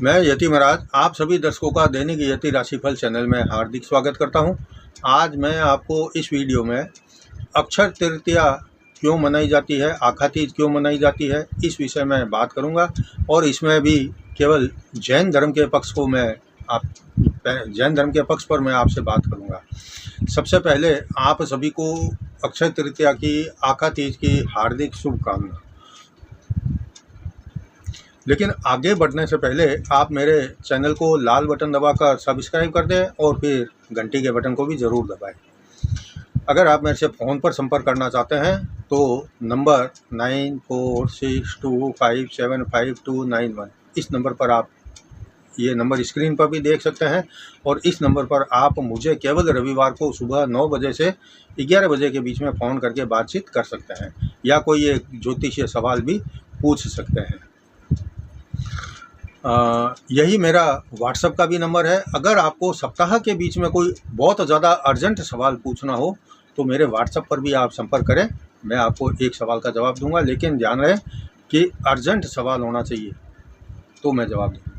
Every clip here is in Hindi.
मैं यति महाराज आप सभी दर्शकों का दैनिक यति राशिफल चैनल में हार्दिक स्वागत करता हूं। आज मैं आपको इस वीडियो में अक्षय तृतीया क्यों मनाई जाती है, आखा तीज क्यों मनाई जाती है, इस विषय में बात करूंगा। और इसमें भी केवल जैन धर्म के पक्ष पर मैं आपसे बात करूंगा। सबसे पहले आप सभी को अक्षय तृतीया की, आखा तीज की हार्दिक शुभकामना। लेकिन आगे बढ़ने से पहले आप मेरे चैनल को लाल बटन दबाकर सब्सक्राइब कर दें और फिर घंटी के बटन को भी ज़रूर दबाएं। अगर आप मेरे से फ़ोन पर संपर्क करना चाहते हैं तो नंबर 9462575291 इस नंबर पर आप ये नंबर स्क्रीन पर भी देख सकते हैं। और इस नंबर पर आप मुझे केवल रविवार को सुबह 9 बजे से 11 बजे के बीच में फ़ोन करके बातचीत कर सकते हैं या कोई एक ज्योतिषीय सवाल भी पूछ सकते हैं। यही मेरा व्हाट्सएप का भी नंबर है। अगर आपको सप्ताह के बीच में कोई बहुत ज़्यादा अर्जेंट सवाल पूछना हो तो मेरे व्हाट्सएप पर भी आप संपर्क करें, मैं आपको एक सवाल का जवाब दूंगा। लेकिन ध्यान रहे कि अर्जेंट सवाल होना चाहिए तो मैं जवाब दूँगा।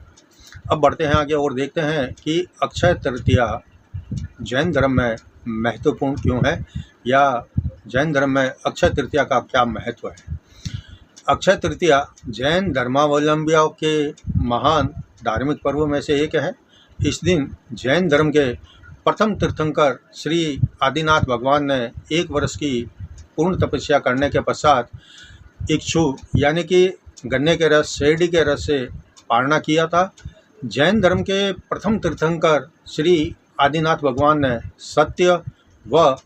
अब बढ़ते हैं आगे और देखते हैं कि अक्षय तृतीया जैन धर्म में महत्वपूर्ण क्यों है या जैन धर्म में अक्षय तृतीया का क्या महत्व है। अक्षय तृतीया जैन धर्मावलंबियों के महान धार्मिक पर्वों में से एक है। इस दिन जैन धर्म के प्रथम तीर्थंकर श्री आदिनाथ भगवान ने 1 वर्ष की पूर्ण तपस्या करने के पश्चात इक्षु यानी कि गन्ने के रस, शेरडी के रस से पारणा किया था। जैन धर्म के प्रथम तीर्थंकर श्री आदिनाथ भगवान ने सत्य व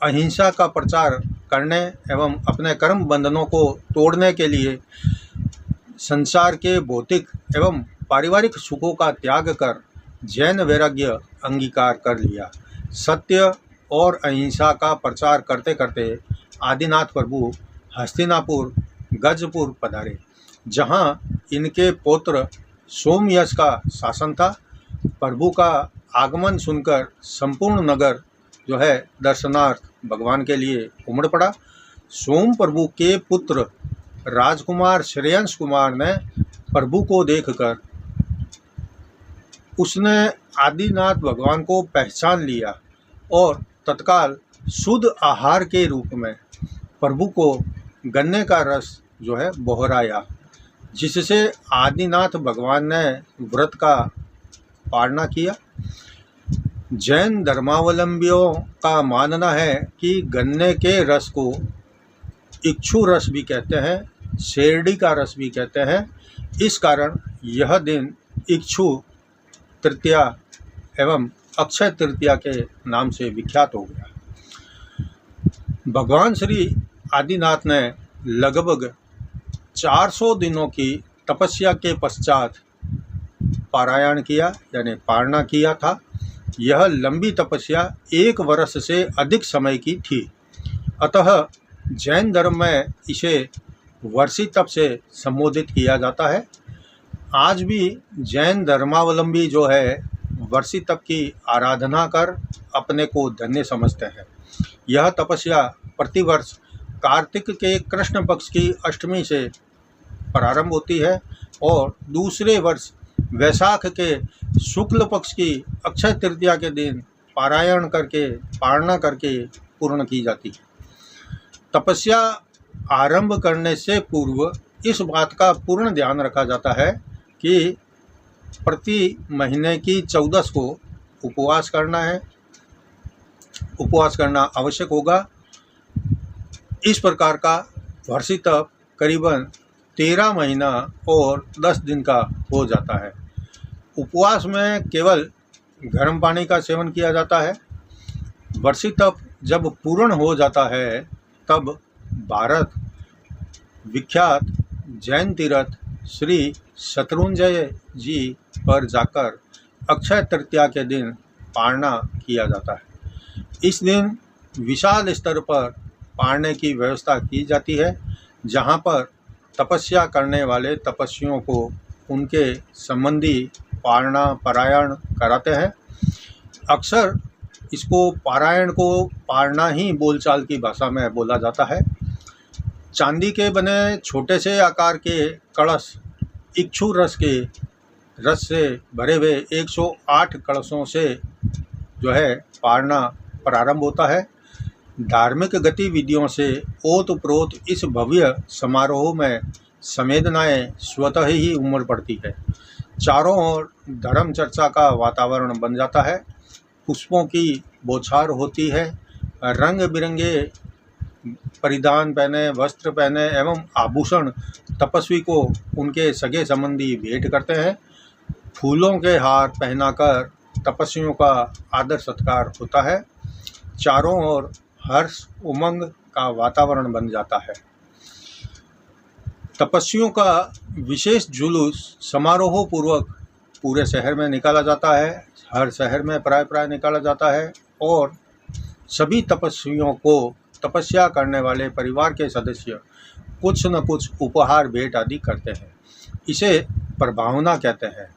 अहिंसा का प्रचार करने एवं अपने कर्म बंधनों को तोड़ने के लिए संसार के भौतिक एवं पारिवारिक सुखों का त्याग कर जैन वैराग्य अंगीकार कर लिया। सत्य और अहिंसा का प्रचार करते करते आदिनाथ प्रभु हस्तिनापुर गजपुर पधारे, जहां इनके पौत्र सोमयश का शासन था। प्रभु का आगमन सुनकर संपूर्ण नगर जो है दर्शनार्थ भगवान के लिए उमड़ पड़ा। सोम प्रभु के पुत्र राजकुमार श्रेयंश कुमार ने प्रभु को देखकर उसने आदिनाथ भगवान को पहचान लिया और तत्काल शुद्ध आहार के रूप में प्रभु को गन्ने का रस जो है बोहराया, जिससे आदिनाथ भगवान ने व्रत का पालना किया। जैन धर्मावलंबियों का मानना है कि गन्ने के रस को इक्षु रस भी कहते हैं, शेरडी का रस भी कहते हैं। इस कारण यह दिन इक्षु तृतीया एवं अक्षय तृतीया के नाम से विख्यात हो गया। भगवान श्री आदिनाथ ने लगभग 400 दिनों की तपस्या के पश्चात पारायण किया यानी पारणा किया था। यह लंबी तपस्या 1 वर्ष से अधिक समय की थी। अतः जैन धर्म में इसे वर्षी तप से संबोधित किया जाता है। आज भी जैन धर्मावलंबी जो है वर्षी तप की आराधना कर अपने को धन्य समझते हैं। यह तपस्या प्रतिवर्ष कार्तिक के कृष्ण पक्ष की अष्टमी से प्रारंभ होती है और दूसरे वर्ष वैशाख के शुक्ल पक्ष की अक्षय तृतीया के दिन पारणा करके पूर्ण की जाती है। तपस्या आरंभ करने से पूर्व इस बात का पूर्ण ध्यान रखा जाता है कि प्रति महीने की 14 को उपवास करना है, उपवास करना आवश्यक होगा। इस प्रकार का वर्षी तप करीबन 13 महीना और 10 दिन का हो जाता है। उपवास में केवल गर्म पानी का सेवन किया जाता है। वर्षी तप जब पूर्ण हो जाता है तब भारत विख्यात जैन तीर्थ श्री शत्रुंजय जी पर जाकर अक्षय तृतीया के दिन पारणा किया जाता है। इस दिन विशाल स्तर पर पारने की व्यवस्था की जाती है, जहां पर तपस्या करने वाले तपस्वियों को उनके संबंधी पारायण कराते हैं। अक्सर इसको पारायण को पारणा ही बोलचाल की भाषा में बोला जाता है। चांदी के बने छोटे से आकार के कलश इक्षु रस के रस से भरे हुए 108 कलशों से जो है पारना प्रारंभ होता है। धार्मिक गतिविधियों से ओत-प्रोत इस भव्य समारोह में संवेदनाएं स्वतः ही उमड़ पड़ती है। चारों ओर धर्म चर्चा का वातावरण बन जाता है। पुष्पों की बौछार होती है। रंग बिरंगे परिधान पहने, वस्त्र पहने एवं आभूषण तपस्वी को उनके सगे संबंधी भेंट करते हैं। फूलों के हार पहनाकर तपस्वियों का आदर सत्कार होता है। चारों ओर हर्ष उमंग का वातावरण बन जाता है। तपस्वियों का विशेष जुलूस समारोह पूर्वक पूरे शहर में निकाला जाता है। हर शहर में प्राय निकाला जाता है और सभी तपस्वियों को तपस्या करने वाले परिवार के सदस्य कुछ न कुछ उपहार भेंट आदि करते हैं। इसे प्रभावना कहते हैं।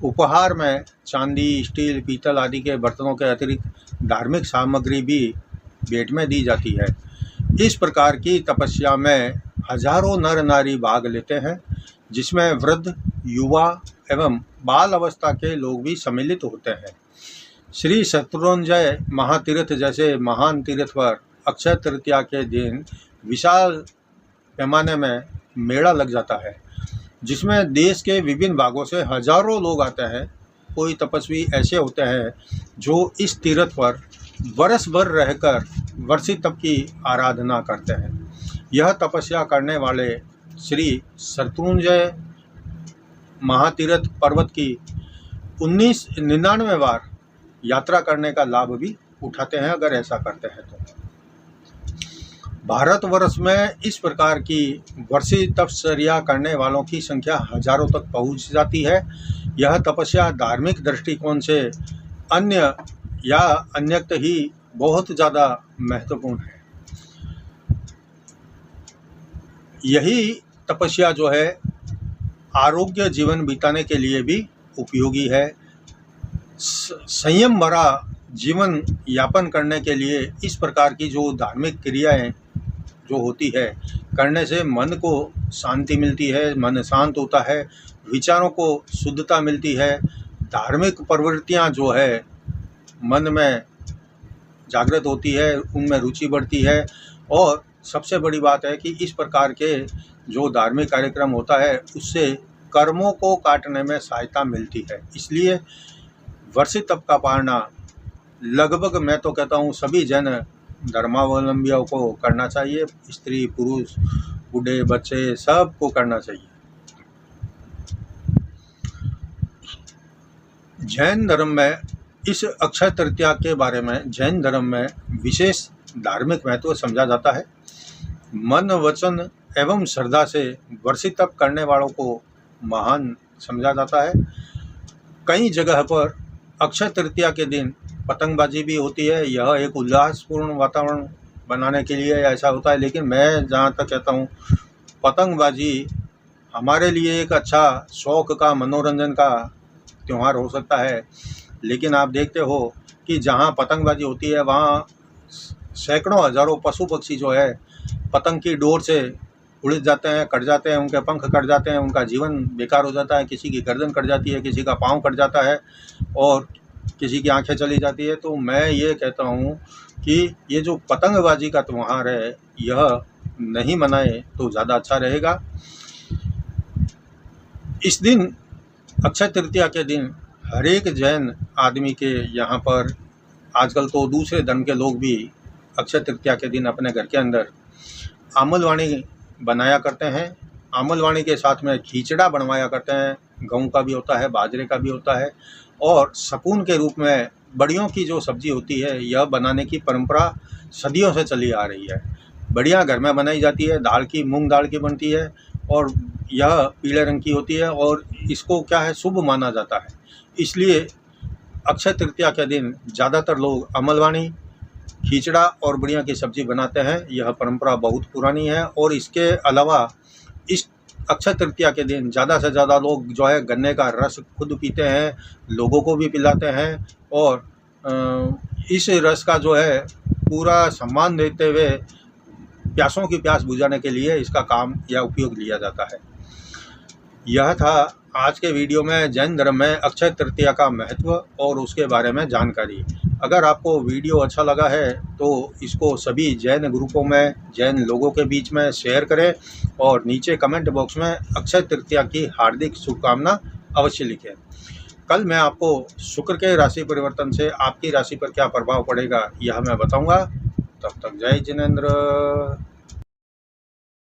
उपहार में चांदी, स्टील, पीतल आदि के बर्तनों के अतिरिक्त धार्मिक सामग्री भी भेंट में दी जाती है। इस प्रकार की तपस्या में हजारों नर नारी भाग लेते हैं, जिसमें वृद्ध, युवा एवं बाल अवस्था के लोग भी सम्मिलित होते हैं। श्री शत्रुंजय महातीर्थ जैसे महान तीर्थ पर अक्षय तृतीया के दिन विशाल पैमाने में मेला लग जाता है, जिसमें देश के विभिन्न भागों से हजारों लोग आते हैं। कोई तपस्वी ऐसे होते हैं जो इस तीर्थ पर वर्ष भर रहकर वर्षी तप की आराधना करते हैं। यह तपस्या करने वाले श्री शत्रुंजय महातीर्थ पर्वत की 1999 बार यात्रा करने का लाभ भी उठाते हैं, अगर ऐसा करते हैं तो। भारतवर्ष में इस प्रकार की वर्षी तपश्चर्या करने वालों की संख्या हजारों तक पहुंच जाती है। यह तपस्या धार्मिक दृष्टिकोण से अन्य या अन्यत्र ही बहुत ज़्यादा महत्वपूर्ण है। यही तपस्या जो है आरोग्य जीवन बिताने के लिए भी उपयोगी है। संयम भरा जीवन यापन करने के लिए इस प्रकार की जो धार्मिक क्रियाएं जो होती है करने से मन को शांति मिलती है, मन शांत होता है, विचारों को शुद्धता मिलती है, धार्मिक प्रवृत्तियां जो है मन में जागृत होती है, उनमें रुचि बढ़ती है। और सबसे बड़ी बात है कि इस प्रकार के जो धार्मिक कार्यक्रम होता है उससे कर्मों को काटने में सहायता मिलती है। इसलिए वर्षी तप का पालना लगभग मैं तो कहता हूँ सभी जैन धर्मावलंबियों को करना चाहिए। स्त्री, पुरुष, बूढ़े, बच्चे सबको करना चाहिए। जैन धर्म में इस अक्षय तृतीया के बारे में जैन धर्म में विशेष धार्मिक महत्व समझा जाता है। मन, वचन एवं श्रद्धा से वर्षी तप करने वालों को महान समझा जाता है। कई जगह पर अक्षय तृतीया के दिन पतंगबाजी भी होती है। यह एक उल्लासपूर्ण वातावरण बनाने के लिए ऐसा होता है, लेकिन मैं जहाँ तक कहता हूँ पतंगबाजी हमारे लिए एक अच्छा शौक़ का, मनोरंजन का त्यौहार हो सकता है। लेकिन आप देखते हो कि जहाँ पतंगबाजी होती है वहाँ सैकड़ों हजारों पशु पक्षी जो है पतंग की डोर से उड़ जाते हैं, कट जाते हैं, उनके पंख कट जाते हैं, उनका जीवन बेकार हो जाता है। किसी की गर्दन कट जाती है, किसी का पाँव कट जाता है और किसी की आंखें चली जाती है। तो मैं ये कहता हूँ कि ये जो पतंगबाजी का त्यौहार है यह नहीं मनाए तो ज़्यादा अच्छा रहेगा। इस दिन अक्षय तृतीया के दिन हर एक जैन आदमी के यहाँ पर, आजकल तो दूसरे धर्म के लोग भी अक्षय तृतीया के दिन अपने घर के अंदर आमलवाणी बनाया करते हैं। आमलवाणी के साथ में खिचड़ा बनवाया करते हैं। गेहूं का भी होता है, बाजरे का भी होता है। और शगुन के रूप में बड़ियों की जो सब्ज़ी होती है यह बनाने की परंपरा सदियों से चली आ रही है। बड़ियाँ घर में बनाई जाती है, दाल की, मूंग दाल की बनती है और यह पीले रंग की होती है और इसको क्या है, शुभ माना जाता है। इसलिए अक्षय तृतीया के दिन ज़्यादातर लोग अमलवाणी, खिचड़ा और बढ़िया की सब्ज़ी बनाते हैं। यह परंपरा बहुत पुरानी है। और इसके अलावा इस अक्षय तृतीया के दिन ज़्यादा से ज़्यादा लोग जो है गन्ने का रस खुद पीते हैं, लोगों को भी पिलाते हैं और इस रस का जो है पूरा सम्मान देते हुए प्यासों की प्यास बुझाने के लिए इसका काम या उपयोग लिया जाता है। यह था आज के वीडियो में जैन धर्म में अक्षय तृतीया का महत्व और उसके बारे में जानकारी। अगर आपको वीडियो अच्छा लगा है तो इसको सभी जैन ग्रुपों में, जैन लोगों के बीच में शेयर करें और नीचे कमेंट बॉक्स में अक्षय तृतीया की हार्दिक शुभकामना अवश्य लिखें। कल मैं आपको शुक्र के राशि परिवर्तन से आपकी राशि पर क्या प्रभाव पड़ेगा यह मैं बताऊंगा। तब तक जय जिनेंद्र।